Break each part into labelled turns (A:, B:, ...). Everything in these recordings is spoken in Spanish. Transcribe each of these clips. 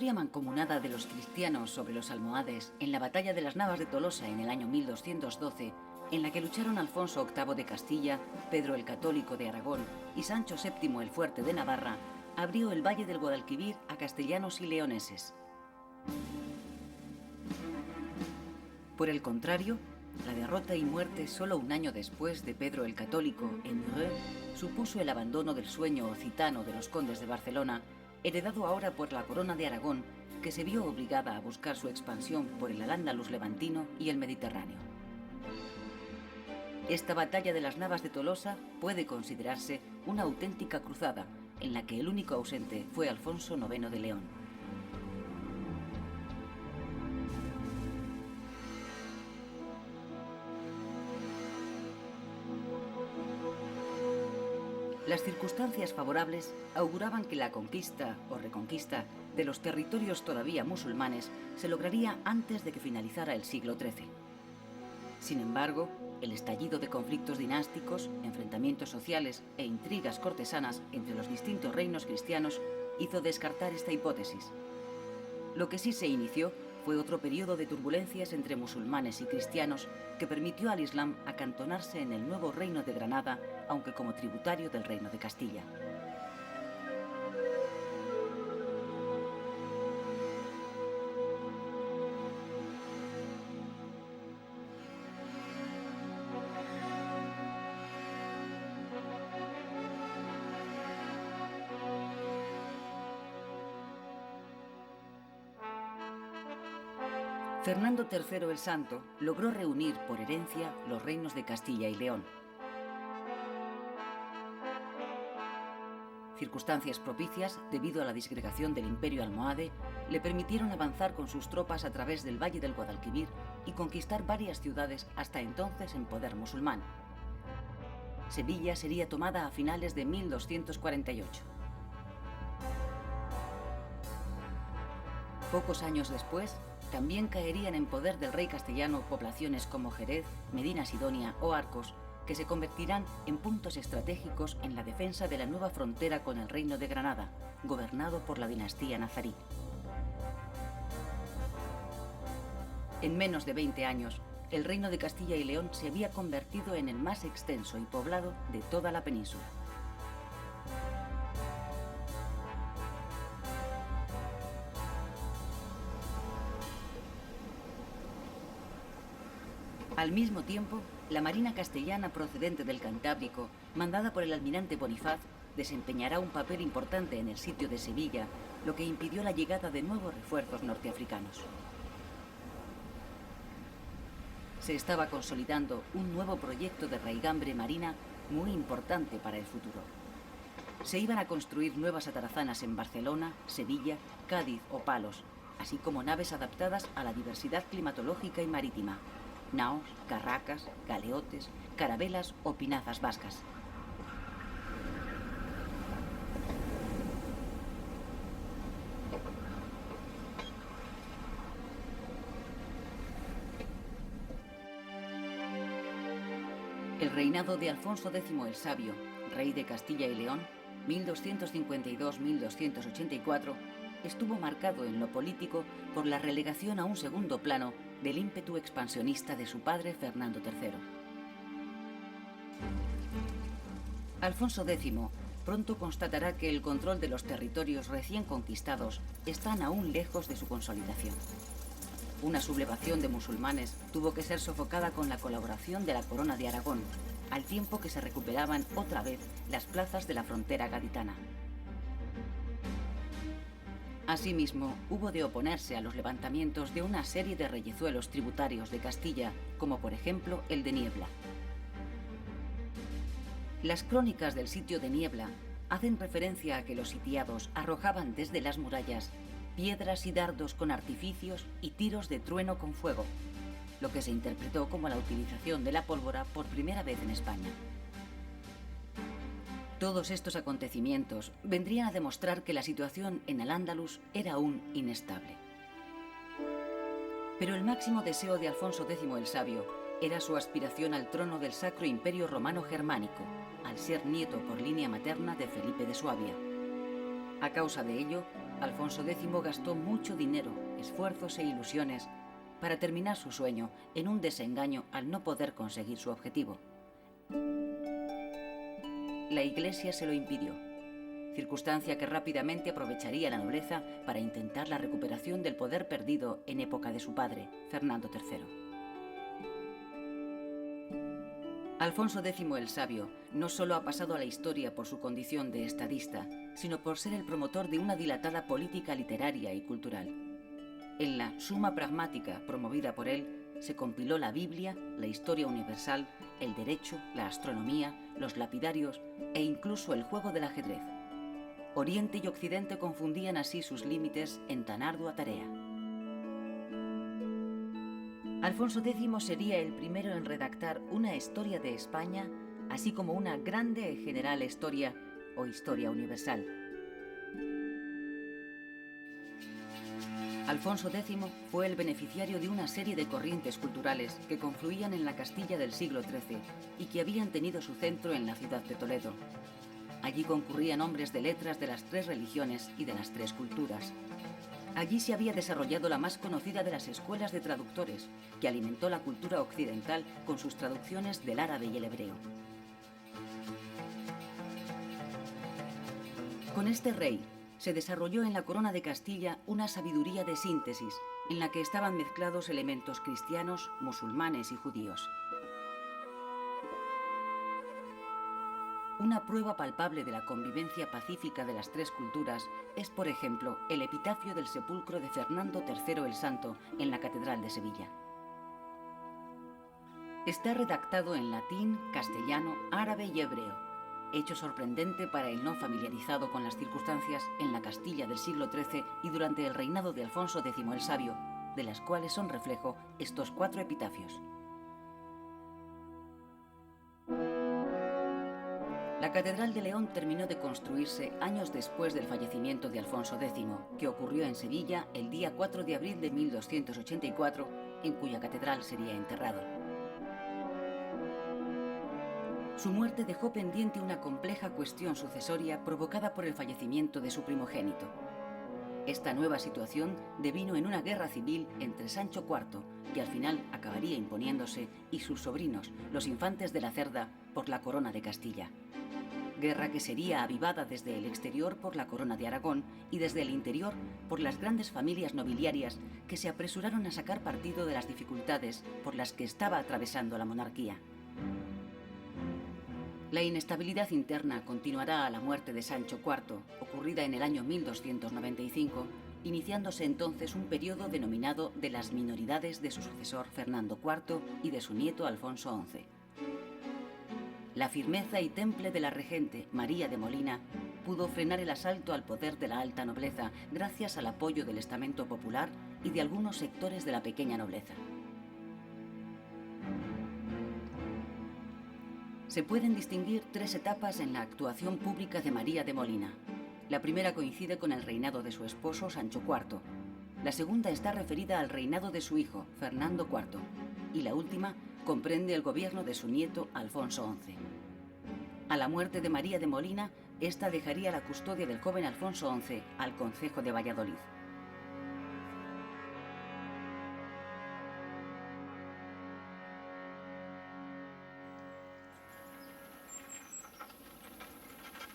A: victoria mancomunada de los cristianos sobre los almohades en la batalla de las Navas de Tolosa en el año 1212, en la que lucharon Alfonso VIII de Castilla, Pedro el Católico de Aragón y Sancho VII el Fuerte de Navarra, abrió el Valle del Guadalquivir a castellanos y leoneses. Por el contrario, la derrota y muerte solo un año después de Pedro el Católico en Dreux supuso el abandono del sueño occitano de los condes de Barcelona, heredado ahora por la corona de Aragón, que se vio obligada a buscar su expansión por el Al-Ándalus levantino y el Mediterráneo. Esta batalla de las Navas de Tolosa puede considerarse una auténtica cruzada, en la que el único ausente fue Alfonso IX de León. Las circunstancias favorables auguraban que la conquista o reconquista de los territorios todavía musulmanes se lograría antes de que finalizara el siglo XIII. Sin embargo, el estallido de conflictos dinásticos, enfrentamientos sociales e intrigas cortesanas entre los distintos reinos cristianos hizo descartar esta hipótesis. Lo que sí se inició fue otro periodo de turbulencias entre musulmanes y cristianos que permitió al Islam acantonarse en el nuevo reino de Granada, aunque como tributario del reino de Castilla. Fernando III el Santo logró reunir por herencia los reinos de Castilla y León. Circunstancias propicias, debido a la disgregación del Imperio almohade, le permitieron avanzar con sus tropas a través del Valle del Guadalquivir y conquistar varias ciudades hasta entonces en poder musulmán. Sevilla sería tomada a finales de 1248. Pocos años después, también caerían en poder del rey castellano poblaciones como Jerez, Medina Sidonia o Arcos, que se convertirán en puntos estratégicos en la defensa de la nueva frontera con el Reino de Granada, gobernado por la dinastía nazarí. En menos de 20 años, el Reino de Castilla y León se había convertido en el más extenso y poblado de toda la península. Al mismo tiempo, la marina castellana procedente del Cantábrico, mandada por el almirante Bonifaz, desempeñará un papel importante en el sitio de Sevilla, lo que impidió la llegada de nuevos refuerzos norteafricanos. Se estaba consolidando un nuevo proyecto de raigambre marina muy importante para el futuro. Se iban a construir nuevas atarazanas en Barcelona, Sevilla, Cádiz o Palos, así como naves adaptadas a la diversidad climatológica y marítima: naos, carracas, galeotes, carabelas o pinazas vascas. El reinado de Alfonso X el Sabio, rey de Castilla y León, 1252-1284, estuvo marcado en lo político por la relegación a un segundo plano del ímpetu expansionista de su padre Fernando III. Alfonso X pronto constatará que el control de los territorios recién conquistados están aún lejos de su consolidación. Una sublevación de musulmanes tuvo que ser sofocada con la colaboración de la Corona de Aragón, al tiempo que se recuperaban otra vez las plazas de la frontera gaditana. Asimismo, hubo de oponerse a los levantamientos de una serie de reyezuelos tributarios de Castilla, como por ejemplo el de Niebla. Las crónicas del sitio de Niebla hacen referencia a que los sitiados arrojaban desde las murallas piedras y dardos con artificios y tiros de trueno con fuego, lo que se interpretó como la utilización de la pólvora por primera vez en España. Todos estos acontecimientos vendrían a demostrar que la situación en Al-Ándalus era aún inestable. Pero el máximo deseo de Alfonso X el Sabio era su aspiración al trono del Sacro Imperio Romano Germánico, al ser nieto por línea materna de Felipe de Suabia. A causa de ello, Alfonso X gastó mucho dinero, esfuerzos e ilusiones para terminar su sueño en un desengaño al no poder conseguir su objetivo. La Iglesia se lo impidió, circunstancia que rápidamente aprovecharía la nobleza para intentar la recuperación del poder perdido en época de su padre, Fernando III. Alfonso X el Sabio no solo ha pasado a la historia por su condición de estadista, sino por ser el promotor de una dilatada política literaria y cultural. En la Summa Pragmática, promovida por él, se compiló la Biblia, la historia universal, el derecho, la astronomía, los lapidarios e incluso el juego del ajedrez. Oriente y Occidente confundían así sus límites en tan ardua tarea. Alfonso X sería el primero en redactar una historia de España, así como una grande y general historia o historia universal. Alfonso X fue el beneficiario de una serie de corrientes culturales que confluían en la Castilla del siglo XIII y que habían tenido su centro en la ciudad de Toledo. Allí concurrían hombres de letras de las tres religiones y de las tres culturas. Allí se había desarrollado la más conocida de las escuelas de traductores, que alimentó la cultura occidental con sus traducciones del árabe y el hebreo. Con este rey se desarrolló en la corona de Castilla una sabiduría de síntesis, en la que estaban mezclados elementos cristianos, musulmanes y judíos. Una prueba palpable de la convivencia pacífica de las tres culturas es, por ejemplo, el epitafio del sepulcro de Fernando III el Santo en la Catedral de Sevilla. Está redactado en latín, castellano, árabe y hebreo, hecho sorprendente para el no familiarizado con las circunstancias en la Castilla del siglo XIII y durante el reinado de Alfonso X el Sabio, de las cuales son reflejo estos 4 epitafios. La Catedral de León terminó de construirse años después del fallecimiento de Alfonso X, que ocurrió en Sevilla el día 4 de abril de 1284, en cuya catedral sería enterrado. Su muerte dejó pendiente una compleja cuestión sucesoria provocada por el fallecimiento de su primogénito. Esta nueva situación devino en una guerra civil entre Sancho IV, que al final acabaría imponiéndose, y sus sobrinos, los infantes de la Cerda, por la corona de Castilla. Guerra que sería avivada desde el exterior por la corona de Aragón y desde el interior por las grandes familias nobiliarias que se apresuraron a sacar partido de las dificultades por las que estaba atravesando la monarquía. La inestabilidad interna continuará a la muerte de Sancho IV, ocurrida en el año 1295, iniciándose entonces un periodo denominado de las minoridades de su sucesor Fernando IV y de su nieto Alfonso XI. La firmeza y temple de la regente María de Molina pudo frenar el asalto al poder de la alta nobleza gracias al apoyo del estamento popular y de algunos sectores de la pequeña nobleza. Se pueden distinguir 3 etapas en la actuación pública de María de Molina. La primera coincide con el reinado de su esposo Sancho IV. La segunda está referida al reinado de su hijo, Fernando IV. Y la última comprende el gobierno de su nieto, Alfonso XI. A la muerte de María de Molina, esta dejaría la custodia del joven Alfonso XI al Concejo de Valladolid.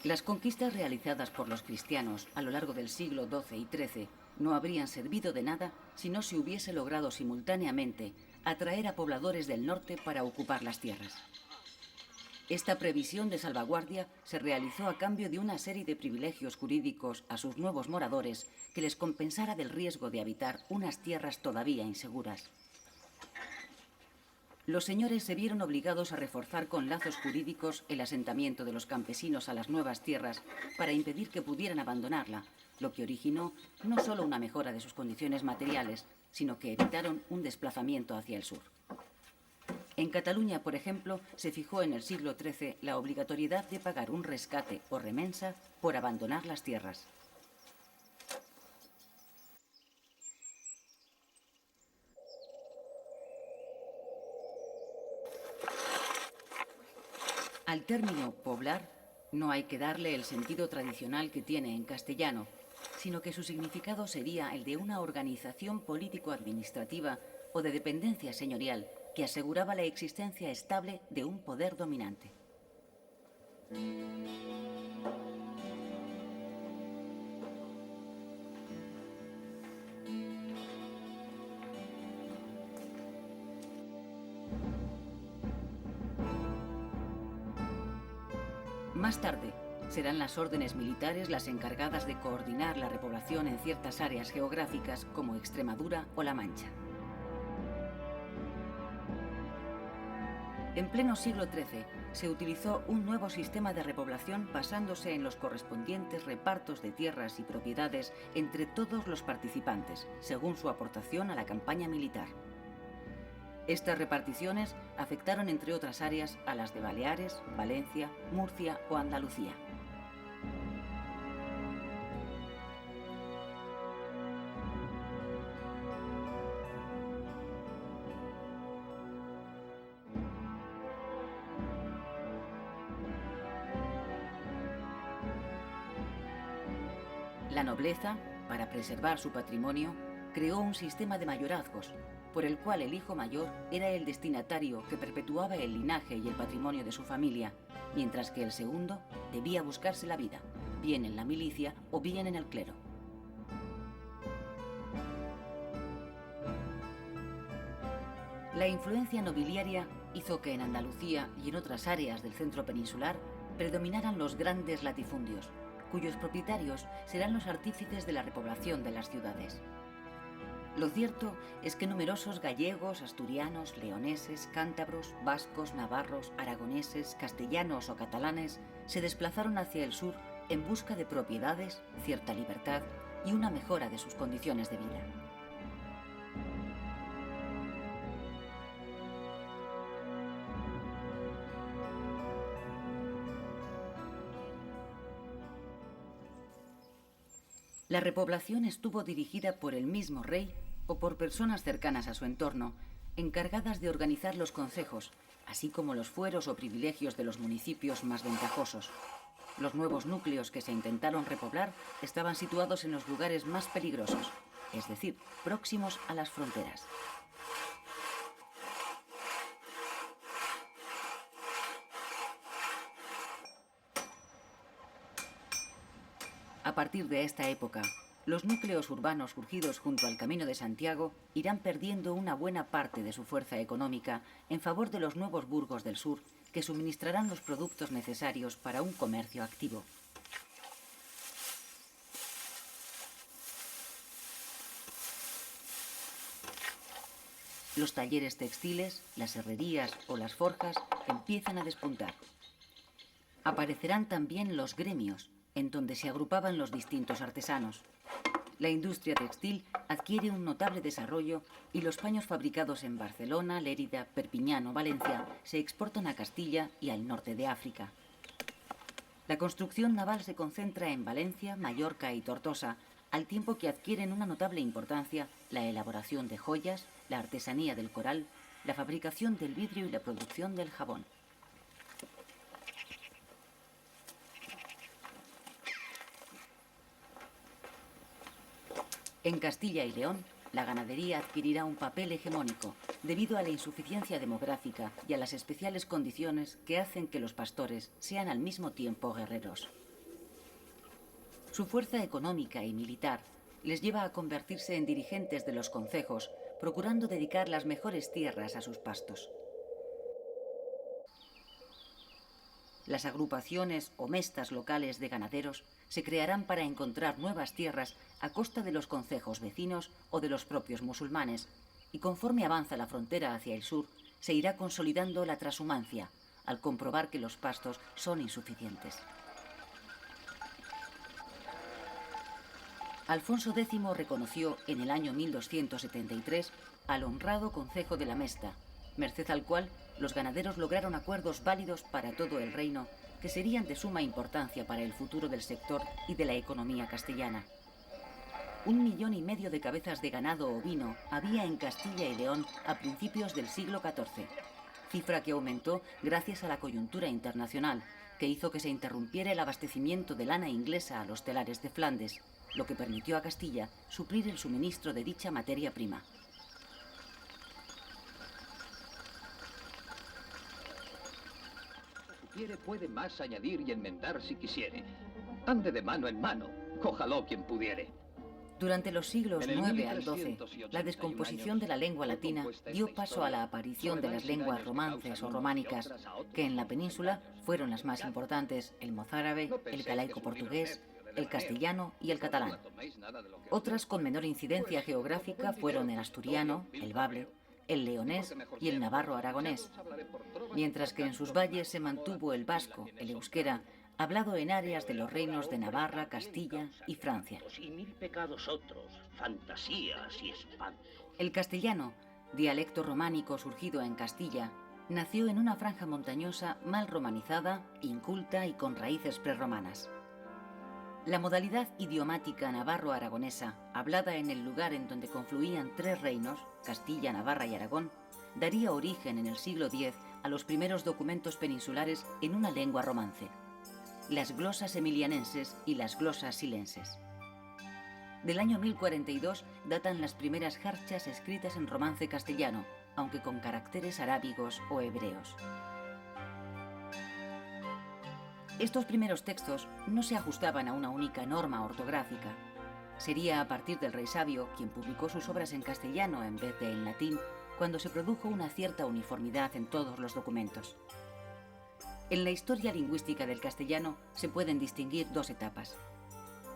A: Las conquistas realizadas por los cristianos a lo largo del siglo XII y XIII no habrían servido de nada si no se hubiese logrado simultáneamente atraer a pobladores del norte para ocupar las tierras. Esta previsión de salvaguardia se realizó a cambio de una serie de privilegios jurídicos a sus nuevos moradores que les compensara del riesgo de habitar unas tierras todavía inseguras. Los señores se vieron obligados a reforzar con lazos jurídicos el asentamiento de los campesinos a las nuevas tierras para impedir que pudieran abandonarla, lo que originó no solo una mejora de sus condiciones materiales, sino que evitaron un desplazamiento hacia el sur. En Cataluña, por ejemplo, se fijó en el siglo XIII la obligatoriedad de pagar un rescate o remensa por abandonar las tierras. Al término poblar no hay que darle el sentido tradicional que tiene en castellano, sino que su significado sería el de una organización político-administrativa o de dependencia señorial que aseguraba la existencia estable de un poder dominante. Más tarde, serán las órdenes militares las encargadas de coordinar la repoblación en ciertas áreas geográficas como Extremadura o La Mancha. En pleno siglo XIII se utilizó un nuevo sistema de repoblación basándose en los correspondientes repartos de tierras y propiedades entre todos los participantes, según su aportación a la campaña militar. Estas reparticiones afectaron, entre otras áreas, a las de Baleares, Valencia, Murcia o Andalucía. La nobleza, para preservar su patrimonio, creó un sistema de mayorazgos, por el cual el hijo mayor era el destinatario que perpetuaba el linaje y el patrimonio de su familia, mientras que el segundo debía buscarse la vida, bien en la milicia o bien en el clero. La influencia nobiliaria hizo que en Andalucía y en otras áreas del centro peninsular predominaran los grandes latifundios, cuyos propietarios serán los artífices de la repoblación de las ciudades. Lo cierto es que numerosos gallegos, asturianos, leoneses, cántabros, vascos, navarros, aragoneses, castellanos o catalanes se desplazaron hacia el sur en busca de propiedades, cierta libertad y una mejora de sus condiciones de vida. La repoblación estuvo dirigida por el mismo rey o por personas cercanas a su entorno, encargadas de organizar los concejos, así como los fueros o privilegios de los municipios más ventajosos. Los nuevos núcleos que se intentaron repoblar estaban situados en los lugares más peligrosos, es decir, próximos a las fronteras. A partir de esta época, los núcleos urbanos surgidos junto al Camino de Santiago irán perdiendo una buena parte de su fuerza económica en favor de los nuevos burgos del sur que suministrarán los productos necesarios para un comercio activo. Los talleres textiles, las herrerías o las forjas empiezan a despuntar. Aparecerán también los gremios, en donde se agrupaban los distintos artesanos. La industria textil adquiere un notable desarrollo y los paños fabricados en Barcelona, Lérida, Perpiñán o Valencia se exportan a Castilla y al norte de África. La construcción naval se concentra en Valencia, Mallorca y Tortosa, al tiempo que adquieren una notable importancia la elaboración de joyas, la artesanía del coral, la fabricación del vidrio y la producción del jabón. En Castilla y León, la ganadería adquirirá un papel hegemónico debido a la insuficiencia demográfica y a las especiales condiciones que hacen que los pastores sean al mismo tiempo guerreros. Su fuerza económica y militar les lleva a convertirse en dirigentes de los concejos, procurando dedicar las mejores tierras a sus pastos. Las agrupaciones o mestas locales de ganaderos se crearán para encontrar nuevas tierras a costa de los concejos vecinos o de los propios musulmanes, y conforme avanza la frontera hacia el sur, se irá consolidando la trashumancia, al comprobar que los pastos son insuficientes. Alfonso X reconoció en el año 1273 al honrado Concejo de la Mesta, merced al cual los ganaderos lograron acuerdos válidos para todo el reino que serían de suma importancia para el futuro del sector y de la economía castellana. 1,5 millones de cabezas de ganado ovino había en Castilla y León a principios del siglo XIV, cifra que aumentó gracias a la coyuntura internacional, que hizo que se interrumpiera el abastecimiento de lana inglesa a los telares de Flandes, lo que permitió a Castilla suplir el suministro de dicha materia prima.
B: Si quiere, puede más añadir y enmendar si quisiere. Ande de mano en mano, cójalo quien pudiere.
A: Durante los siglos
B: En el
A: IX al
B: 1381
A: XII, la descomposición de la lengua
B: fue
A: latina
B: compuesta
A: dio
B: esta
A: paso a la
B: historia
A: aparición
B: sobre
A: de las
B: más
A: lenguas
B: daños que
A: romances
B: causan
A: o
B: unas y
A: románicas,
B: otras a otros
A: que en la
B: muchos
A: península
B: engaños.
A: fueron las más
B: Mirad,
A: importantes el mozárabe,
B: no
A: el
B: penséis que
A: galaico
B: es un libro
A: portugués,
B: necio de
A: el
B: devaneo.
A: castellano y el
B: Por favor,
A: catalán.
B: no toméis nada de lo que os
A: Otras
B: digo.
A: con menor incidencia
B: Pues,
A: geográfica
B: como buen
A: fueron el
B: dinero,
A: asturiano,
B: pistorio,
A: el bable,
B: bilbao,
A: el
B: y
A: leonés
B: porque mejor
A: y el
B: sea
A: navarro
B: por
A: aragonés,
B: escucharos, hablaré por trovas,
A: mientras
B: por
A: que en sus
B: cantos,
A: valles se
B: por
A: mantuvo
B: modas,
A: el
B: y
A: vasco,
B: la
A: el
B: tiene
A: euskera,
B: sobrado.
A: hablado en áreas de
C: Pero
A: los
C: el ahora,
A: reinos de
C: hombre,
A: Navarra,
C: también
A: Castilla
C: causa
A: y Francia.
C: quebrantos y mil pecados otros, fantasías y espantos.
A: El castellano, dialecto románico surgido en Castilla, nació en una franja montañosa mal romanizada, inculta y con raíces prerromanas. La modalidad idiomática navarro-aragonesa, hablada en el lugar en donde confluían tres reinos, Castilla, Navarra y Aragón, daría origen en el siglo X a los primeros documentos peninsulares en una lengua romance, las glosas emilianenses y las glosas silenses. Del año 1042 datan las primeras jarchas escritas en romance castellano, aunque con caracteres arábigos o hebreos. Estos primeros textos no se ajustaban a una única norma ortográfica. Sería a partir del rey Sabio, quien publicó sus obras en castellano en vez de en latín, cuando se produjo una cierta uniformidad en todos los documentos. En la historia lingüística del castellano se pueden distinguir dos etapas.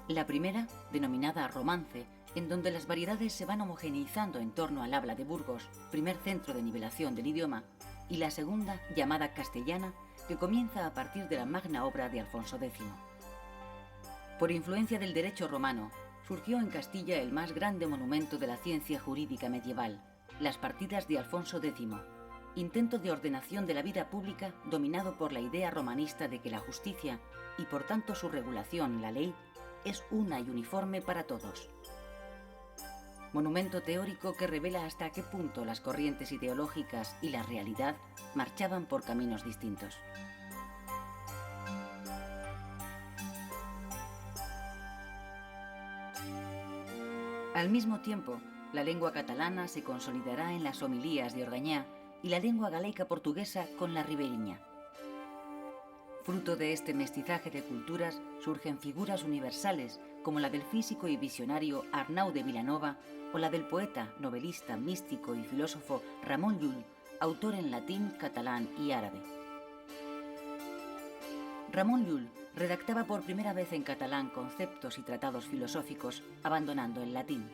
A: La primera, denominada romance, en donde las variedades se van homogeneizando en torno al habla de Burgos, primer centro de nivelación del idioma, y la segunda, llamada castellana, que comienza a partir de la magna obra de Alfonso X. Por influencia del derecho romano, surgió en Castilla el más grande monumento de la ciencia jurídica medieval, las partidas de Alfonso X, intento de ordenación de la vida pública dominado por la idea romanista de que la justicia, y por tanto su regulación, la ley, es una y uniforme para todos. Monumento teórico que revela hasta qué punto las corrientes ideológicas y la realidad marchaban por caminos distintos. Al mismo tiempo, la lengua catalana se consolidará en las homilías de Orgañá y la lengua galaica portuguesa con la riberiña. Fruto de este mestizaje de culturas surgen figuras universales como la del físico y visionario Arnau de Vilanova o la del poeta, novelista, místico y filósofo Ramon Llull, autor en latín, catalán y árabe. Ramon Llull redactaba por primera vez en catalán conceptos y tratados filosóficos, abandonando el latín.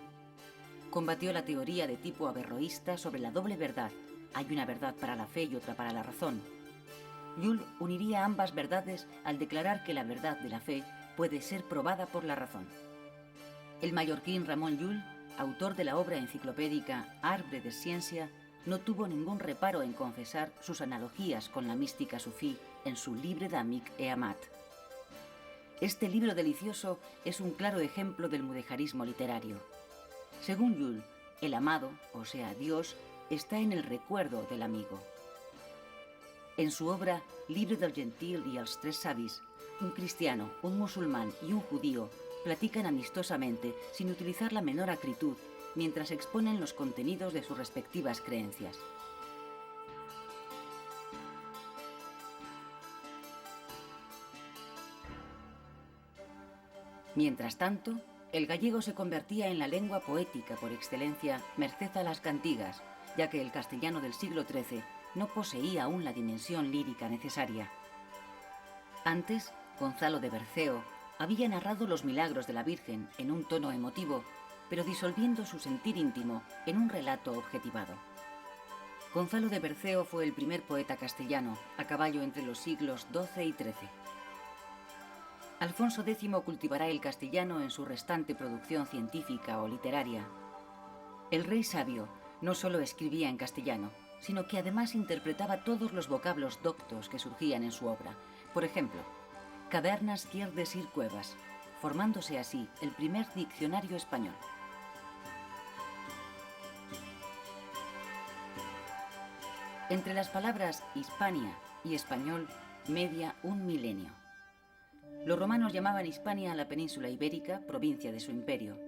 A: Combatió la teoría de tipo averroísta sobre la doble verdad, hay una verdad para la fe y otra para la razón. Llull uniría ambas verdades al declarar que la verdad de la fe puede ser probada por la razón. El mallorquín Ramon Llull, autor de la obra enciclopédica Arbre de Ciencia, no tuvo ningún reparo en confesar sus analogías con la mística sufí en su Libre d'Amic e Amat. Este libro delicioso es un claro ejemplo del mudejarismo literario. Según Llull, el amado, o sea, Dios, está en el recuerdo del amigo. En su obra Llibre del Gentil y els tres savis, un cristiano, un musulmán y un judío platican amistosamente sin utilizar la menor acritud mientras exponen los contenidos de sus respectivas creencias. Mientras tanto, el gallego se convertía en la lengua poética por excelencia merced a las cantigas, ya que el castellano del siglo XIII no poseía aún la dimensión lírica necesaria. Antes, Gonzalo de Berceo había narrado los milagros de la Virgen en un tono emotivo, pero disolviendo su sentir íntimo en un relato objetivado. Gonzalo de Berceo fue el primer poeta castellano, a caballo entre los siglos XII y XIII. Alfonso X cultivará el castellano en su restante producción científica o literaria. El rey Sabio no solo escribía en castellano, sino que además interpretaba todos los vocablos doctos que surgían en su obra. Por ejemplo, cavernas quiere decir cuevas, formándose así el primer diccionario español. Entre las palabras Hispania y español media un milenio. Los romanos llamaban Hispania a la península ibérica, provincia de su imperio.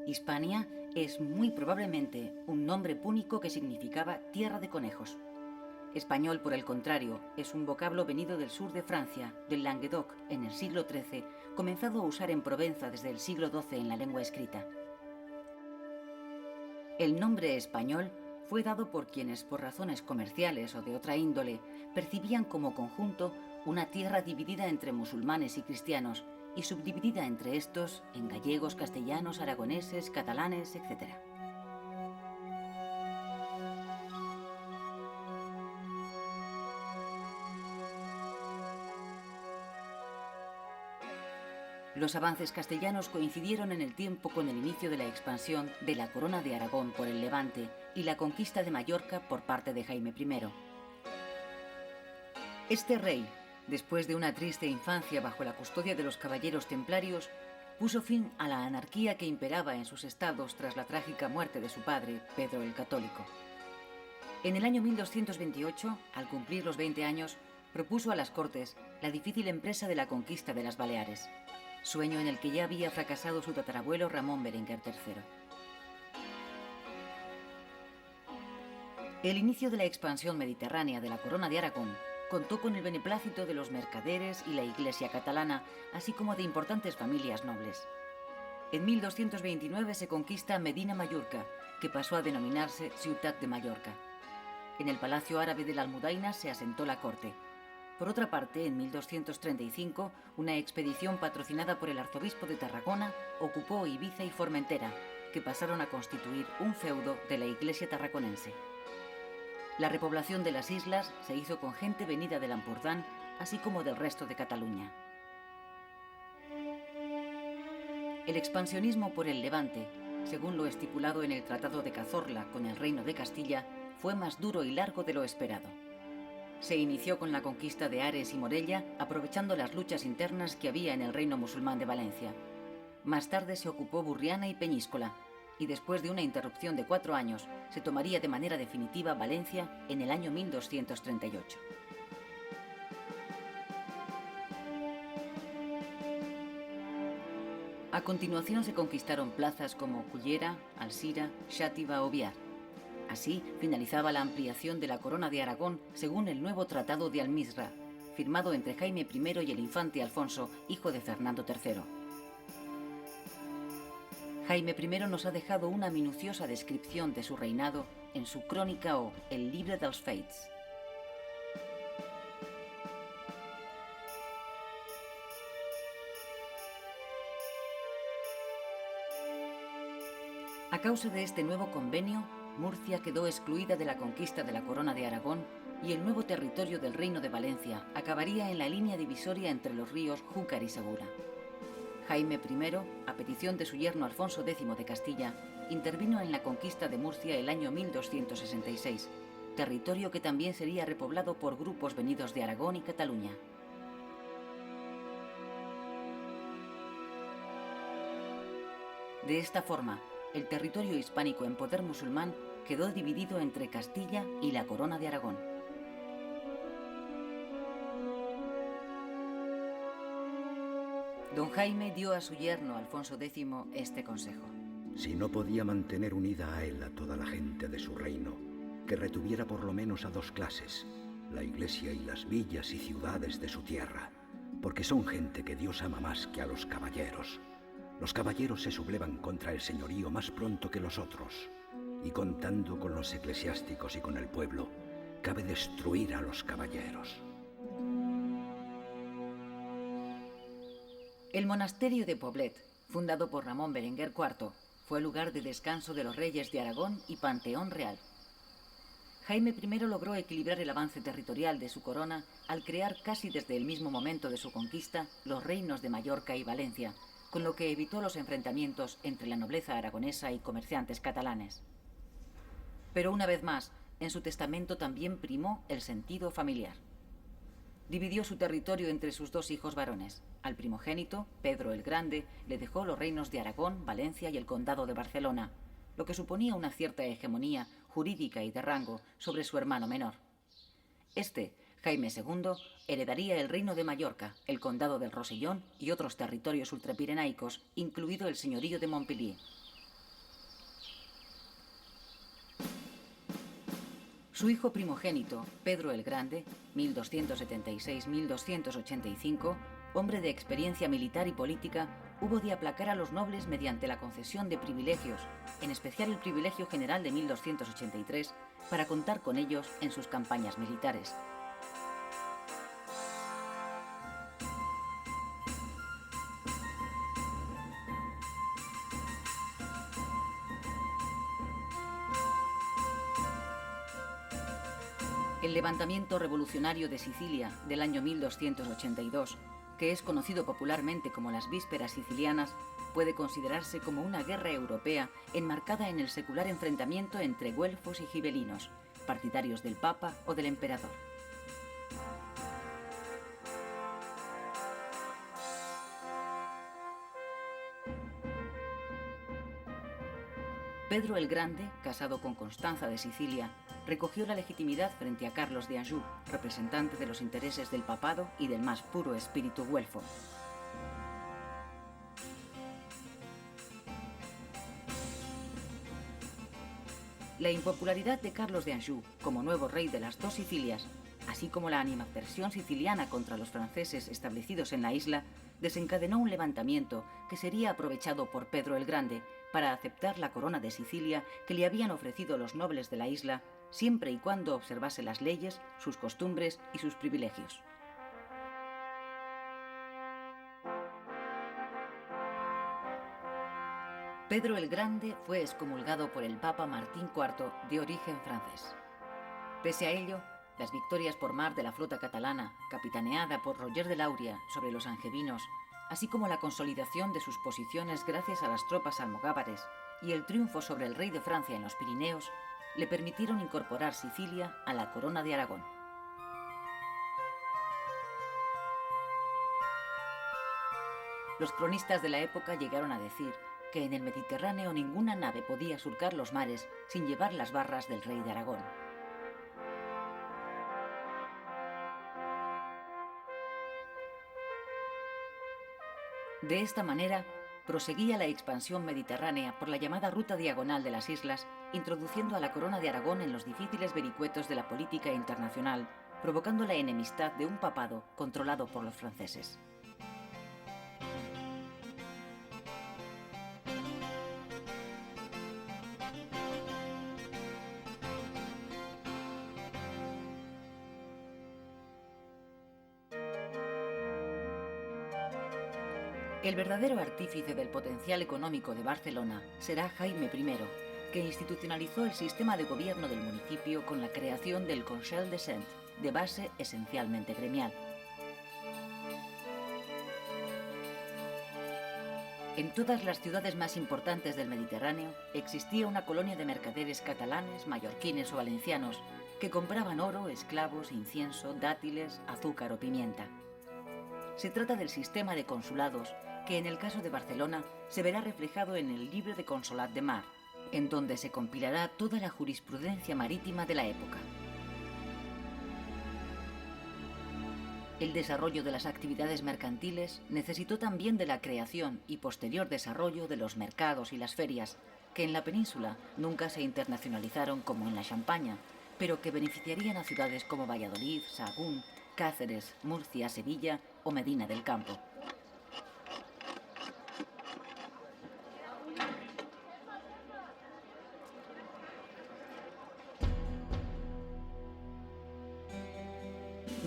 A: Hispania es muy probablemente un nombre púnico que significaba tierra de conejos. Español, por el contrario, es un vocablo venido del sur de Francia, del Languedoc, en el siglo XIII, comenzado a usar en Provenza desde el siglo XII en la lengua escrita. El nombre español fue dado por quienes, por razones comerciales o de otra índole, percibían como conjunto una tierra dividida entre musulmanes y cristianos y subdividida entre estos en gallegos, castellanos, aragoneses, catalanes, etc. Los avances castellanos coincidieron en el tiempo con el inicio de la expansión de la Corona de Aragón por el Levante y la conquista de Mallorca por parte de Jaime I. Este rey, después de una triste infancia bajo la custodia de los caballeros templarios, puso fin a la anarquía que imperaba en sus estados tras la trágica muerte de su padre, Pedro el Católico. En el año 1228, al cumplir los 20 años, propuso a las Cortes la difícil empresa de la conquista de las Baleares, sueño en el que ya había fracasado su tatarabuelo Ramón Berenguer III. El inicio de la expansión mediterránea de la Corona de Aragón contó con el beneplácito de los mercaderes y la Iglesia catalana, así como de importantes familias nobles. En 1229 se conquista Medina Mallorca, que pasó a denominarse Ciutat de Mallorca. En el Palacio Árabe de la Almudaina se asentó la corte. Por otra parte, en 1235, una expedición patrocinada por el arzobispo de Tarragona ocupó Ibiza y Formentera, que pasaron a constituir un feudo de la Iglesia tarraconense. La repoblación de las islas se hizo con gente venida del Ampurdán, así como del resto de Cataluña. El expansionismo por el Levante, según lo estipulado en el Tratado de Cazorla con el Reino de Castilla, fue más duro y largo de lo esperado. Se inició con la conquista de Ares y Morella, aprovechando las luchas internas que había en el reino musulmán de Valencia. Más tarde se ocupó Burriana y Peñíscola, y después de una interrupción de 4 años, se tomaría de manera definitiva Valencia en el año 1238. A continuación se conquistaron plazas como Cullera, Alsira, Xàtiva o Biar. Así finalizaba la ampliación de la Corona de Aragón según el nuevo Tratado de Almizra, firmado entre Jaime I y el infante Alfonso, hijo de Fernando III. Jaime I nos ha dejado una minuciosa descripción de su reinado en su crónica o El Llibre dels Fets. A causa de este nuevo convenio, Murcia quedó excluida de la conquista de la Corona de Aragón y el nuevo territorio del Reino de Valencia acabaría en la línea divisoria entre los ríos Júcar y Segura. Jaime I, a petición de su yerno Alfonso X de Castilla, intervino en la conquista de Murcia el año 1266, territorio que también sería repoblado por grupos venidos de Aragón y Cataluña. De esta forma, el territorio hispánico en poder musulmán quedó dividido entre Castilla y la Corona de Aragón. Don Jaime dio a su yerno Alfonso X este consejo.
D: Si no podía mantener unida a él a toda la gente de su reino, que retuviera por lo menos a 2 clases, la iglesia y las villas y ciudades de su tierra, porque son gente que Dios ama más que a los caballeros. Los caballeros se sublevan contra el señorío más pronto que los otros, y contando con los eclesiásticos y con el pueblo, cabe destruir a los caballeros.
A: El monasterio de Poblet, fundado por Ramón Berenguer IV, fue lugar de descanso de los reyes de Aragón y panteón real. Jaime I logró equilibrar el avance territorial de su corona al crear casi desde el mismo momento de su conquista los reinos de Mallorca y Valencia, con lo que evitó los enfrentamientos entre la nobleza aragonesa y comerciantes catalanes. Pero una vez más, en su testamento también primó el sentido familiar. Dividió su territorio entre sus 2 hijos varones. Al primogénito, Pedro el Grande, le dejó los reinos de Aragón, Valencia y el condado de Barcelona, lo que suponía una cierta hegemonía jurídica y de rango sobre su hermano menor. Este Jaime II heredaría el reino de Mallorca, el condado del Rosellón y otros territorios ultrapirenaicos, incluido el señorío de Montpellier. Su hijo primogénito, Pedro el Grande, 1276-1285, hombre de experiencia militar y política, hubo de aplacar a los nobles mediante la concesión de privilegios, en especial el privilegio general de 1283, para contar con ellos en sus campañas militares. El levantamiento revolucionario de Sicilia del año 1282, que es conocido popularmente como las Vísperas Sicilianas, puede considerarse como una guerra europea enmarcada en el secular enfrentamiento entre güelfos y gibelinos, partidarios del Papa o del Emperador. Pedro el Grande, casado con Constanza de Sicilia, recogió la legitimidad frente a Carlos de Anjou, representante de los intereses del papado y del más puro espíritu güelfo. La impopularidad de Carlos de Anjou como nuevo rey de las dos Sicilias, así como la animadversión siciliana contra los franceses establecidos en la isla, desencadenó un levantamiento que sería aprovechado por Pedro el Grande para aceptar la corona de Sicilia que le habían ofrecido los nobles de la isla, siempre y cuando observase las leyes, sus costumbres y sus privilegios. Pedro el Grande fue excomulgado por el Papa Martín IV, de origen francés. Pese a ello, las victorias por mar de la flota catalana, capitaneada por Roger de Lauria sobre los angevinos, así como la consolidación de sus posiciones gracias a las tropas almogávares y el triunfo sobre el rey de Francia en los Pirineos, le permitieron incorporar Sicilia a la corona de Aragón. Los cronistas de la época llegaron a decir que en el Mediterráneo ninguna nave podía surcar los mares sin llevar las barras del rey de Aragón. De esta manera, proseguía la expansión mediterránea por la llamada ruta diagonal de las islas, introduciendo a la corona de Aragón en los difíciles vericuetos de la política internacional, provocando la enemistad de un papado controlado por los franceses. El verdadero artífice del potencial económico de Barcelona será Jaime I, que institucionalizó el sistema de gobierno del municipio con la creación del Consell de Cent, de base esencialmente gremial. En todas las ciudades más importantes del Mediterráneo existía una colonia de mercaderes catalanes, mallorquines o valencianos que compraban oro, esclavos, incienso, dátiles, azúcar o pimienta. Se trata del sistema de consulados que en el caso de Barcelona se verá reflejado en el Libro de Consolat de Mar, en donde se compilará toda la jurisprudencia marítima de la época. El desarrollo de las actividades mercantiles necesitó también de la creación y posterior desarrollo de los mercados y las ferias, que en la península nunca se internacionalizaron como en la Champaña, pero que beneficiarían a ciudades como Valladolid, Sahagún, Cáceres, Murcia, Sevilla o Medina del Campo.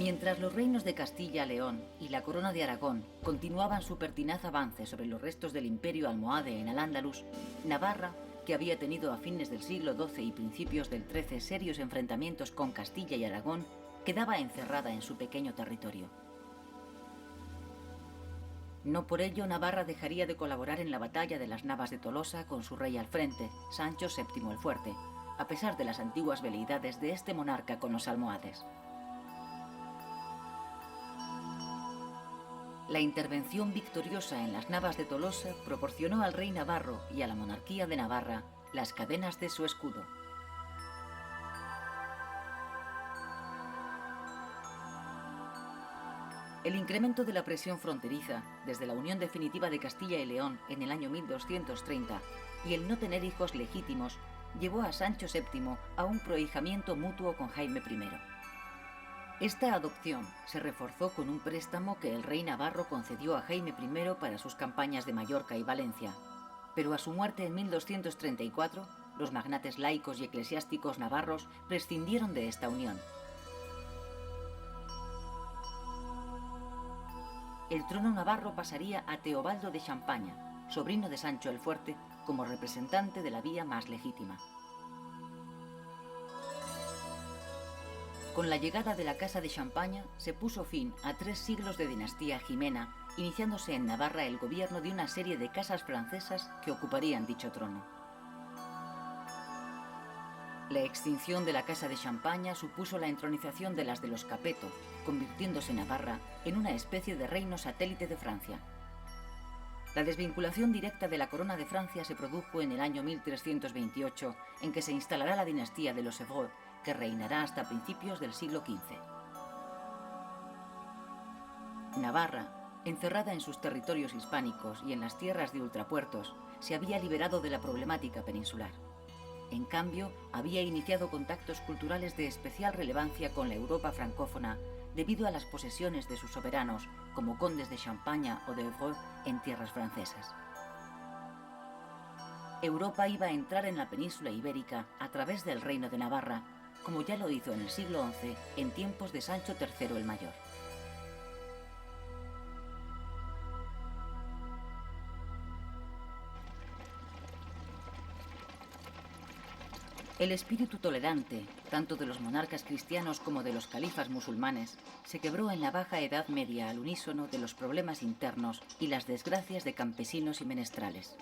A: Mientras los reinos de Castilla, León y la Corona de Aragón continuaban su pertinaz avance sobre los restos del imperio almohade en Al-Ándalus, Navarra, que había tenido a fines del siglo XII y principios del XIII serios enfrentamientos con Castilla y Aragón, quedaba encerrada en su pequeño territorio. No por ello Navarra dejaría de colaborar en la batalla de las Navas de Tolosa con su rey al frente, Sancho VII el Fuerte, a pesar de las antiguas veleidades de este monarca con los almohades. La intervención victoriosa en las Navas de Tolosa proporcionó al rey navarro y a la monarquía de Navarra las cadenas de su escudo. El incremento de la presión fronteriza, desde la unión definitiva de Castilla y León en el año 1230 y el no tener hijos legítimos, llevó a Sancho VII a un prohijamiento mutuo con Jaime I. Esta adopción se reforzó con un préstamo que el rey navarro concedió a Jaime I para sus campañas de Mallorca y Valencia, pero a su muerte en 1234, los magnates laicos y eclesiásticos navarros prescindieron de esta unión. El trono navarro pasaría a Teobaldo de Champaña, sobrino de Sancho el Fuerte, como representante de la vía más legítima. Con la llegada de la Casa de Champaña se puso fin a 3 siglos de dinastía jimena, iniciándose en Navarra el gobierno de una serie de casas francesas que ocuparían dicho trono. La extinción de la Casa de Champaña supuso la entronización de las de los Capeto, convirtiéndose Navarra en una especie de reino satélite de Francia. La desvinculación directa de la corona de Francia se produjo en el año 1328, en que se instalará la dinastía de los Evreux, que reinará hasta principios del siglo XV. Navarra, encerrada en sus territorios hispánicos y en las tierras de ultrapuertos, se había liberado de la problemática peninsular. En cambio, había iniciado contactos culturales de especial relevancia con la Europa francófona debido a las posesiones de sus soberanos, como condes de Champaña o de Evreux, en tierras francesas. Europa iba a entrar en la península ibérica a través del Reino de Navarra, como ya lo hizo en el siglo XI en tiempos de Sancho III el Mayor. El espíritu tolerante, tanto de los monarcas cristianos como de los califas musulmanes, se quebró en la Baja Edad Media al unísono de los problemas internos y las desgracias de campesinos y menestrales.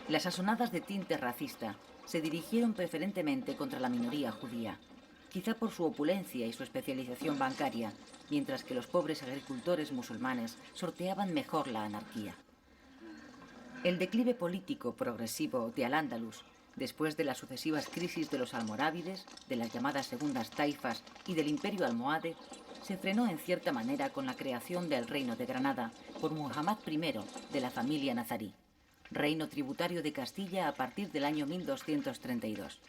A: Las asonadas de tinte racista se dirigieron preferentemente contra la minoría judía, quizá por su opulencia y su especialización bancaria, mientras que los pobres agricultores musulmanes sorteaban mejor la anarquía. El declive político progresivo de Al-Ándalus, después de las sucesivas crisis de los almorávides, de las llamadas segundas taifas y del imperio almohade, se frenó en cierta manera con la creación del Reino de Granada por Muhammad I de la familia nazarí, reino tributario de Castilla a partir del año 1232.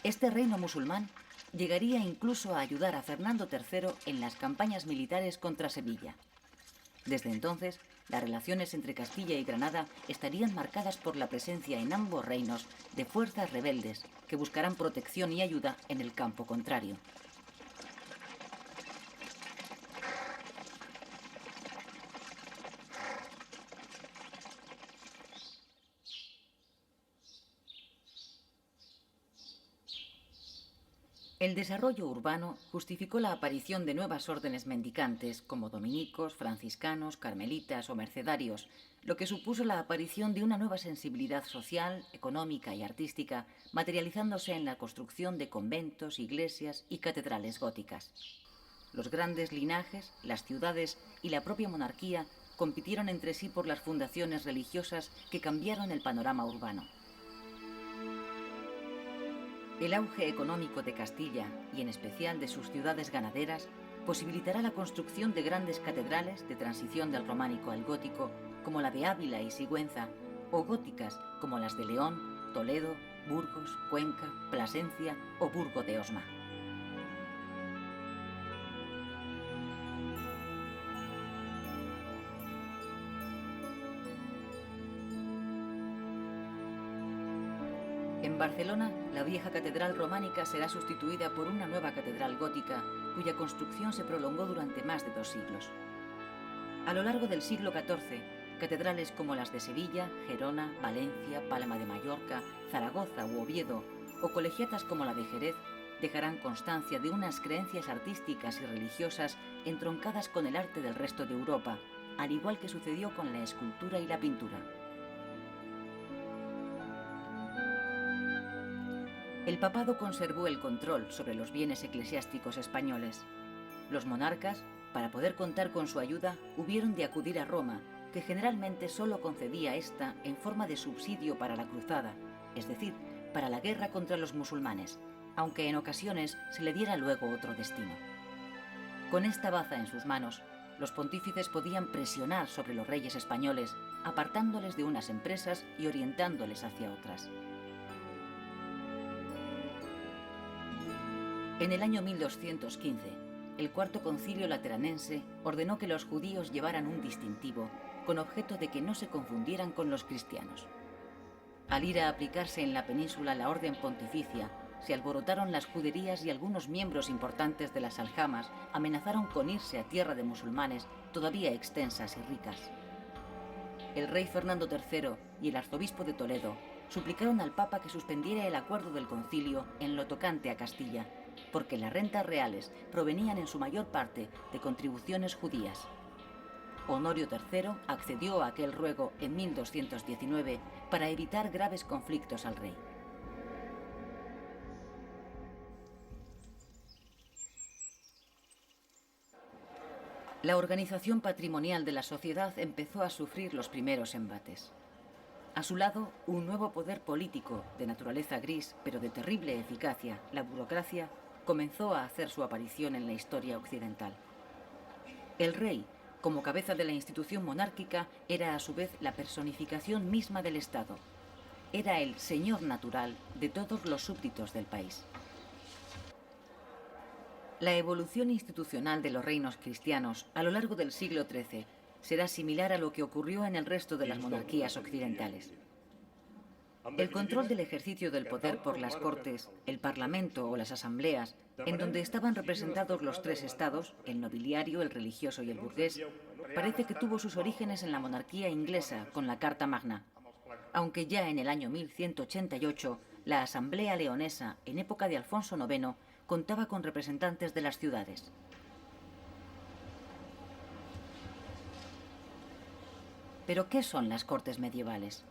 A: Este reino musulmán llegaría incluso a ayudar a Fernando III en las campañas militares contra Sevilla. Desde entonces, las relaciones entre Castilla y Granada estarían marcadas por la presencia en ambos reinos de fuerzas rebeldes que buscarán protección y ayuda en el campo contrario. El desarrollo urbano justificó la aparición de nuevas órdenes mendicantes como dominicos, franciscanos, carmelitas o mercedarios, lo que supuso la aparición de una nueva sensibilidad social, económica y artística, materializándose en la construcción de conventos, iglesias y catedrales góticas. Los grandes linajes, las ciudades y la propia monarquía compitieron entre sí por las fundaciones religiosas que cambiaron el panorama urbano. El auge económico de Castilla, y en especial de sus ciudades ganaderas, posibilitará la construcción de grandes catedrales de transición del románico al gótico, como la de Ávila y Sigüenza, o góticas como las de León, Toledo, Burgos, Cuenca, Plasencia o Burgo de Osma. En Barcelona, la vieja catedral románica será sustituida por una nueva catedral gótica, cuya construcción se prolongó durante más de 2 siglos. A lo largo del siglo XIV, catedrales como las de Sevilla, Gerona, Valencia, Palma de Mallorca, Zaragoza u Oviedo, o colegiatas como la de Jerez, dejarán constancia de unas creencias artísticas y religiosas entroncadas con el arte del resto de Europa, al igual que sucedió con la escultura y la pintura. El papado conservó el control sobre los bienes eclesiásticos españoles. Los monarcas, para poder contar con su ayuda, hubieron de acudir a Roma, que generalmente solo concedía esta en forma de subsidio para la cruzada, es decir, para la guerra contra los musulmanes, aunque en ocasiones se le diera luego otro destino. Con esta baza en sus manos, los pontífices podían presionar sobre los reyes españoles, apartándoles de unas empresas y orientándoles hacia otras. En el año 1215, el Cuarto Concilio Lateranense ordenó que los judíos llevaran un distintivo con objeto de que no se confundieran con los cristianos. Al ir a aplicarse en la península la orden pontificia, se alborotaron las juderías y algunos miembros importantes de las aljamas amenazaron con irse a tierra de musulmanes todavía extensas y ricas. El rey Fernando III y el arzobispo de Toledo suplicaron al Papa que suspendiera el acuerdo del concilio en lo tocante a Castilla, porque las rentas reales provenían en su mayor parte de contribuciones judías. Honorio III accedió a aquel ruego en 1219 para evitar graves conflictos al rey. La organización patrimonial de la sociedad empezó a sufrir los primeros embates. A su lado, un nuevo poder político, de naturaleza gris, pero de terrible eficacia, la burocracia, comenzó a hacer su aparición en la historia occidental. El rey, como cabeza de la institución monárquica, era a su vez la personificación misma del Estado. Era el señor natural de todos los súbditos del país. La evolución institucional de los reinos cristianos a lo largo del siglo XIII será similar a lo que ocurrió en el resto de las monarquías occidentales. El control del ejercicio del poder por las cortes, el parlamento o las asambleas, en donde estaban representados los tres estados, el nobiliario, el religioso y el burgués, parece que tuvo sus orígenes en la monarquía inglesa con la Carta Magna, aunque ya en el año 1188 la Asamblea Leonesa, en época de Alfonso IX, contaba con representantes de las ciudades. ¿Pero qué son las cortes medievales?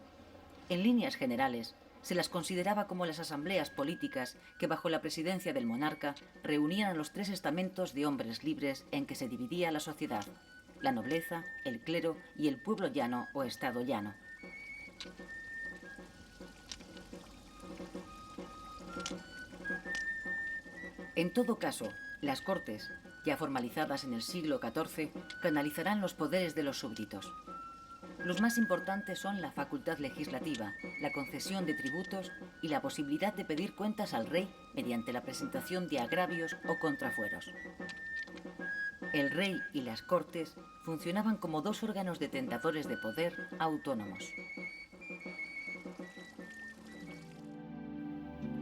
A: En líneas generales, se las consideraba como las asambleas políticas que, bajo la presidencia del monarca, reunían a los tres estamentos de hombres libres en que se dividía la sociedad: la nobleza, el clero y el pueblo llano o estado llano. En todo caso, las cortes, ya formalizadas en el siglo XIV, canalizarán los poderes de los súbditos. Los más importantes son la facultad legislativa, la concesión de tributos y la posibilidad de pedir cuentas al rey mediante la presentación de agravios o contrafueros. El rey y las cortes funcionaban como dos órganos detentadores de poder autónomos.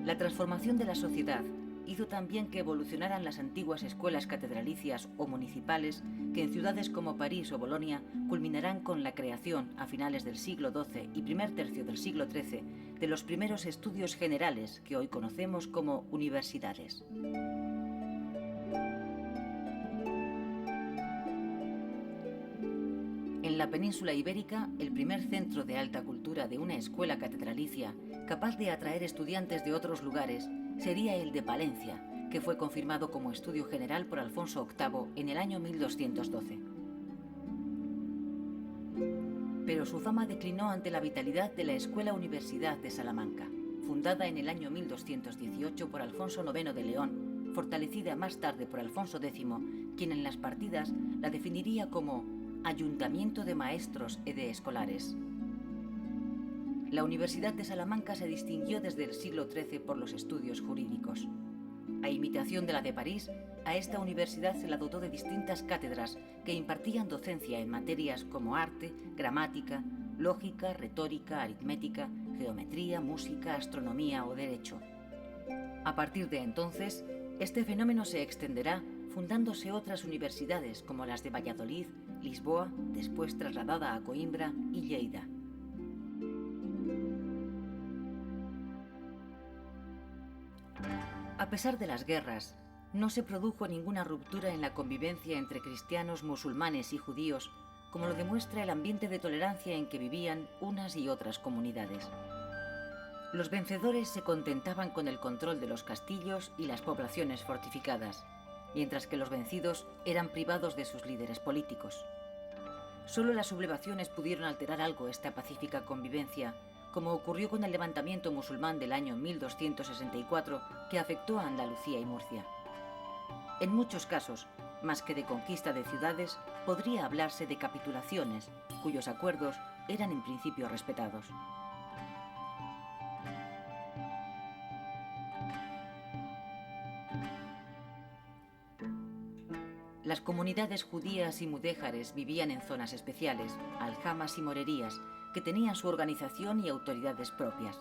A: La transformación de la sociedad hizo también que evolucionaran las antiguas escuelas catedralicias o municipales que en ciudades como París o Bolonia culminarán con la creación, a finales del siglo XII y primer tercio del siglo XIII, de los primeros estudios generales que hoy conocemos como universidades. En la península ibérica, el primer centro de alta cultura de una escuela catedralicia capaz de atraer estudiantes de otros lugares sería el de Palencia, que fue confirmado como estudio general por Alfonso VIII en el año 1212. Pero su fama declinó ante la vitalidad de la Escuela Universidad de Salamanca, fundada en el año 1218 por Alfonso IX de León, fortalecida más tarde por Alfonso X, quien en las partidas la definiría como Ayuntamiento de Maestros e de Escolares. La Universidad de Salamanca se distinguió desde el siglo XIII por los estudios jurídicos. A imitación de la de París, a esta universidad se la dotó de distintas cátedras que impartían docencia en materias como arte, gramática, lógica, retórica, aritmética, geometría, música, astronomía o derecho. A partir de entonces, este fenómeno se extenderá fundándose otras universidades como las de Valladolid, Lisboa, después trasladada a Coimbra, y Lleida. A pesar de las guerras, no se produjo ninguna ruptura en la convivencia entre cristianos, musulmanes y judíos, como lo demuestra el ambiente de tolerancia en que vivían unas y otras comunidades. Los vencedores se contentaban con el control de los castillos y las poblaciones fortificadas, mientras que los vencidos eran privados de sus líderes políticos. Solo las sublevaciones pudieron alterar algo esta pacífica convivencia, como ocurrió con el levantamiento musulmán del año 1264 que afectó a Andalucía y Murcia. En muchos casos, más que de conquista de ciudades, podría hablarse de capitulaciones, cuyos acuerdos eran en principio respetados. Las comunidades judías y mudéjares vivían en zonas especiales, aljamas y morerías, que tenían su organización y autoridades propias.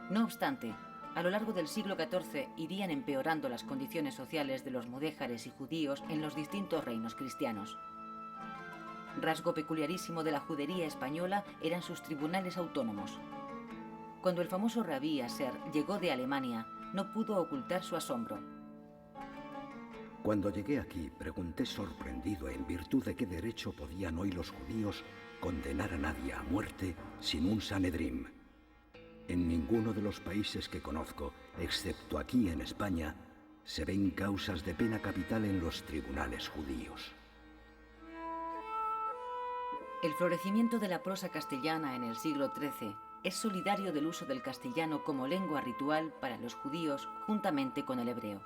A: No obstante, a lo largo del siglo XIV irían empeorando las condiciones sociales de los mudéjares y judíos en los distintos reinos cristianos. Rasgo peculiarísimo de la judería española eran sus tribunales autónomos. Cuando el famoso rabí Aser llegó de Alemania, no pudo ocultar su asombro.
D: Cuando llegué aquí, pregunté sorprendido en virtud de qué derecho podían hoy los judíos condenar a nadie a muerte sin un Sanedrim. En ninguno de los países que conozco, excepto aquí en España, se ven causas de pena capital en los tribunales judíos.
A: El florecimiento de la prosa castellana en el siglo XIII es solidario del uso del castellano como lengua ritual para los judíos juntamente con el hebreo.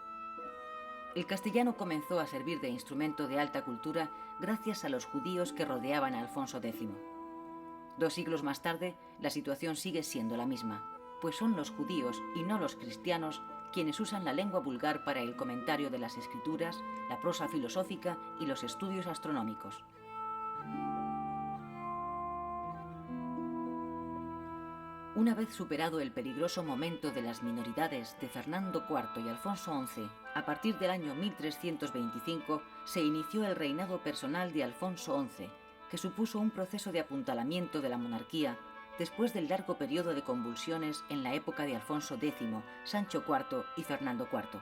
A: El castellano comenzó a servir de instrumento de alta cultura gracias a los judíos que rodeaban a Alfonso X. 2 siglos más tarde, la situación sigue siendo la misma, pues son los judíos y no los cristianos quienes usan la lengua vulgar para el comentario de las escrituras, la prosa filosófica y los estudios astronómicos. Una vez superado el peligroso momento de las minoridades de Fernando IV y Alfonso XI, a partir del año 1325 se inició el reinado personal de Alfonso XI, que supuso un proceso de apuntalamiento de la monarquía después del largo periodo de convulsiones en la época de Alfonso X, Sancho IV y Fernando IV.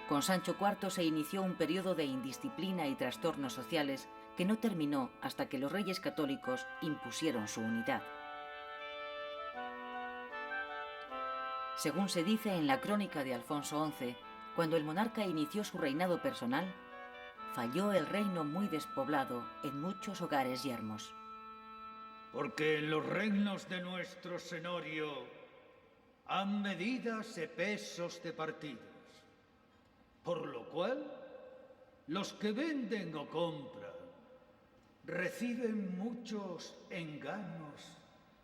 A: Con Sancho IV se inició un periodo de indisciplina y trastornos sociales que no terminó hasta que los reyes católicos impusieron su unidad. Según se dice en la crónica de Alfonso XI, cuando el monarca inició su reinado personal, falló el reino muy despoblado en muchos hogares yermos.
E: Porque en los reinos de nuestro senorio han medidas e pesos de partidas, por lo cual los que venden o compran reciben muchos engaños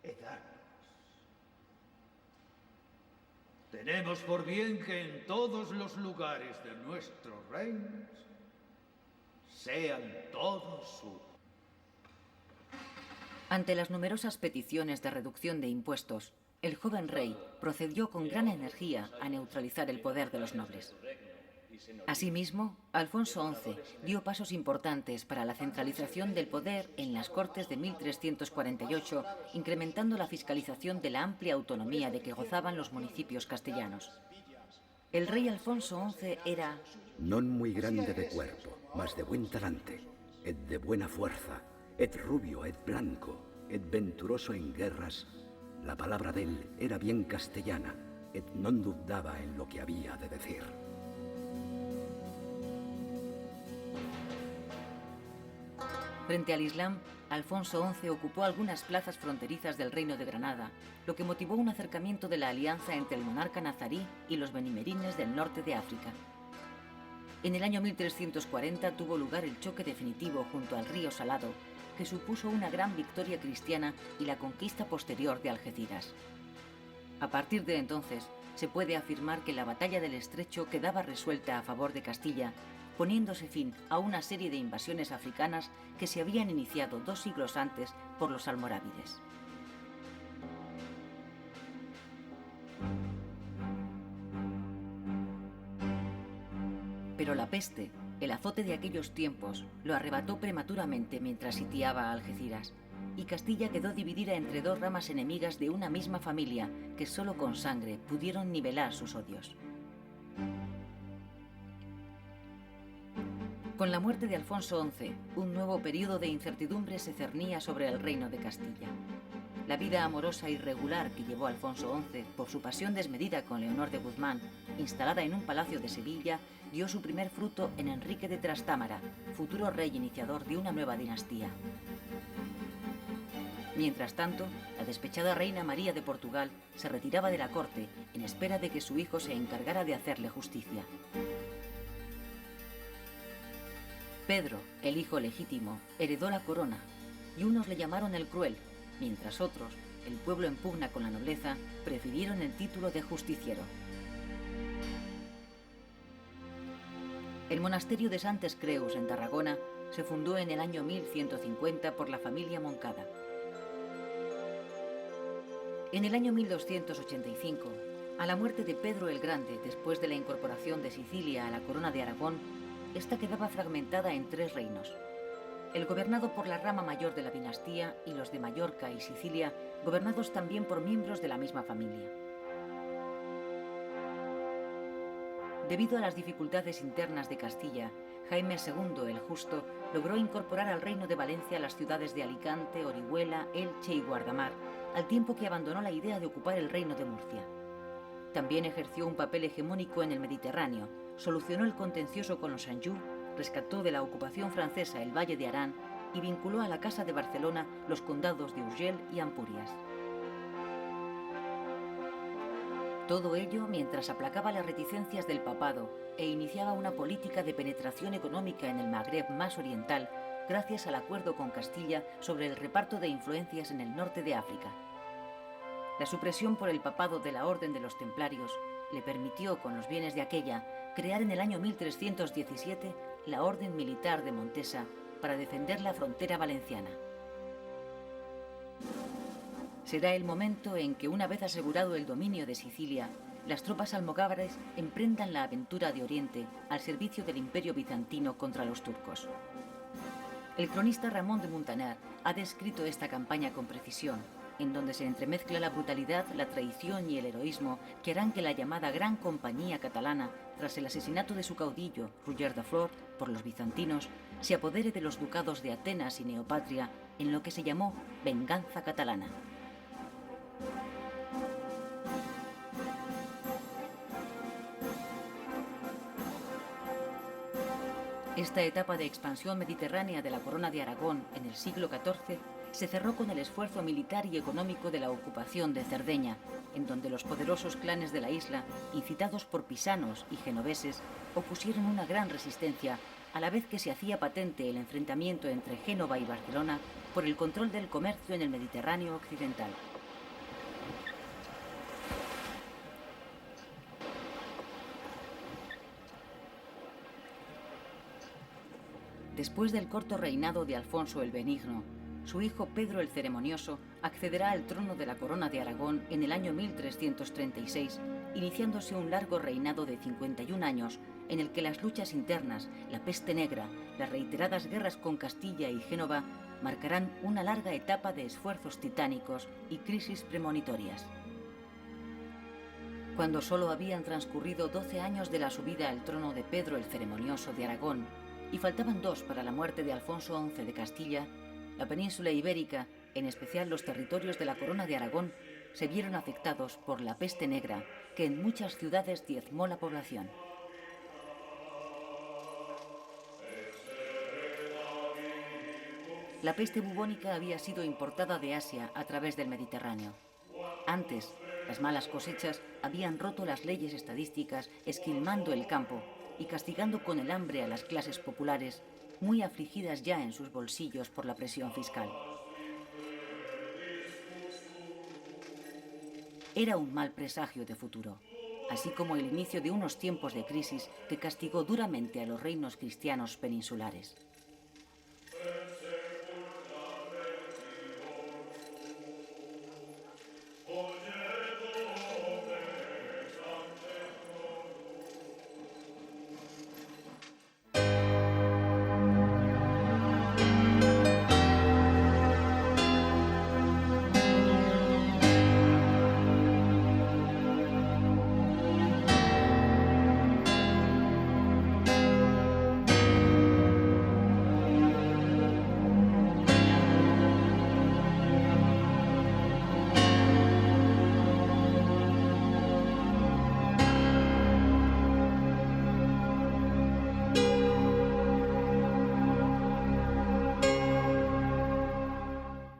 E: e daños. Tenemos por bien que en todos los lugares de nuestros reinos sean todos uno.
A: Ante las numerosas peticiones de reducción de impuestos, el joven rey procedió con gran energía a neutralizar el poder de los nobles. Asimismo, Alfonso XI dio pasos importantes para la centralización del poder en las Cortes de 1348, incrementando la fiscalización de la amplia autonomía de que gozaban los municipios castellanos. El rey Alfonso XI era
D: non muy grande de cuerpo, mas de buen talante, et de buena fuerza, et rubio, et blanco, et venturoso en guerras. La palabra d'él era bien castellana, et non dudaba en lo que había de decir.
A: Frente al Islam, Alfonso XI ocupó algunas plazas fronterizas del Reino de Granada, lo que motivó un acercamiento de la alianza entre el monarca nazarí y los benimerines del norte de África. En el año 1340 tuvo lugar el choque definitivo junto al río Salado, que supuso una gran victoria cristiana y la conquista posterior de Algeciras. A partir de entonces, se puede afirmar que la batalla del Estrecho quedaba resuelta a favor de Castilla, poniéndose fin a una serie de invasiones africanas que se habían iniciado 2 siglos antes por los almorávides. Pero la peste, el azote de aquellos tiempos, lo arrebató prematuramente mientras sitiaba a Algeciras, y Castilla quedó dividida entre 2 ramas enemigas de una misma familia que solo con sangre pudieron nivelar sus odios. Con la muerte de Alfonso XI, un nuevo periodo de incertidumbre se cernía sobre el reino de Castilla. La vida amorosa irregular que llevó Alfonso XI por su pasión desmedida con Leonor de Guzmán, instalada en un palacio de Sevilla, dio su primer fruto en Enrique de Trastámara, futuro rey iniciador de una nueva dinastía. Mientras tanto, la despechada reina María de Portugal se retiraba de la corte en espera de que su hijo se encargara de hacerle justicia. Pedro, el hijo legítimo, heredó la corona, y unos le llamaron el Cruel, mientras otros, el pueblo en pugna con la nobleza, prefirieron el título de justiciero. El monasterio de Santes Creus en Tarragona se fundó en el año 1150 por la familia Moncada. En el año 1285, a la muerte de Pedro el Grande después de la incorporación de Sicilia a la corona de Aragón, esta quedaba fragmentada en 3 reinos. El gobernado por la rama mayor de la dinastía y los de Mallorca y Sicilia, gobernados también por miembros de la misma familia. Debido a las dificultades internas de Castilla, Jaime II el Justo logró incorporar al reino de Valencia las ciudades de Alicante, Orihuela, Elche y Guardamar, al tiempo que abandonó la idea de ocupar el reino de Murcia. También ejerció un papel hegemónico en el Mediterráneo, solucionó el contencioso con los Anjou, rescató de la ocupación francesa el Valle de Arán y vinculó a la Casa de Barcelona los condados de Urgell y Ampurias. Todo ello mientras aplacaba las reticencias del papado e iniciaba una política de penetración económica en el Magreb más oriental gracias al acuerdo con Castilla sobre el reparto de influencias en el norte de África. La supresión por el papado de la Orden de los Templarios le permitió, con los bienes de aquella, crear en el año 1317 la Orden Militar de Montesa para defender la frontera valenciana. Será el momento en que, una vez asegurado el dominio de Sicilia, las tropas almogávares emprendan la aventura de Oriente al servicio del Imperio bizantino contra los turcos. El cronista Ramón de Muntaner ha descrito esta campaña con precisión, en donde se entremezcla la brutalidad, la traición y el heroísmo que harán que la llamada Gran Compañía Catalana, tras el asesinato de su caudillo, Roger de Flor, por los bizantinos, se apodere de los ducados de Atenas y Neopatria en lo que se llamó Venganza Catalana. Esta etapa de expansión mediterránea de la Corona de Aragón en el siglo XIV se cerró con el esfuerzo militar y económico de la ocupación de Cerdeña, en donde los poderosos clanes de la isla, incitados por pisanos y genoveses, opusieron una gran resistencia, a la vez que se hacía patente el enfrentamiento entre Génova y Barcelona por el control del comercio en el Mediterráneo occidental. Después del corto reinado de Alfonso el Benigno, su hijo Pedro el Ceremonioso accederá al trono de la Corona de Aragón en el año 1336, iniciándose un largo reinado de 51 años en el que las luchas internas, la peste negra, las reiteradas guerras con Castilla y Génova marcarán una larga etapa de esfuerzos titánicos y crisis premonitorias. Cuando solo habían transcurrido 12 años de la subida al trono de Pedro el Ceremonioso de Aragón y faltaban 2 para la muerte de Alfonso XI de Castilla, la península ibérica, en especial los territorios de la Corona de Aragón, se vieron afectados por la peste negra, que en muchas ciudades diezmó la población. La peste bubónica había sido importada de Asia a través del Mediterráneo. Antes, las malas cosechas habían roto las leyes estadísticas, esquilmando el campo y castigando con el hambre a las clases populares, muy afligidas ya en sus bolsillos por la presión fiscal. Era un mal presagio de futuro, así como el inicio de unos tiempos de crisis que castigó duramente a los reinos cristianos peninsulares.